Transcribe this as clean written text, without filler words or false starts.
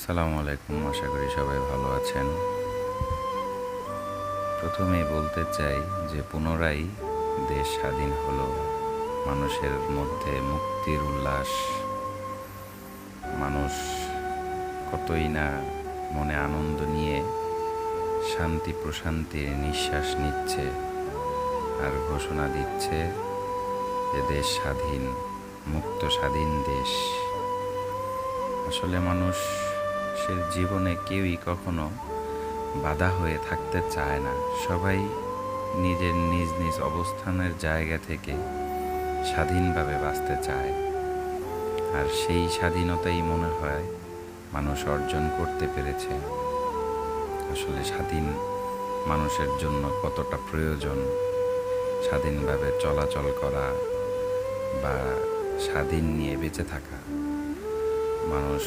আসসালামু আলাইকুম, আশা করি সবাই ভালো আছেন। প্রথমেই বলতে চাই যে পুনরায় দেশ স্বাধীন হলো, মানুষের মধ্যে মুক্তির উল্লাস, মানুষ কতই না মনে আনন্দ নিয়ে শান্তি প্রশান্তির নিঃশ্বাস নিচ্ছে আর ঘোষণা দিচ্ছে যে দেশ স্বাধীন, মুক্ত স্বাধীন দেশ। আসলে মানুষের জীবনে কেউই কখনো বাধা হয়ে থাকতে চায় না। সবাই নিজের নিজ নিজ অবস্থানের জায়গা থেকে স্বাধীনভাবে বাঁচতে চায়, আর সেই স্বাধীনতাই মনে হয় মানুষ অর্জন করতে পেরেছে। আসলে স্বাধীন মানুষের জন্য কতটা প্রয়োজন, স্বাধীনভাবে চলাচল করা বা স্বাধীন নিয়ে বেঁচে থাকা। মানুষ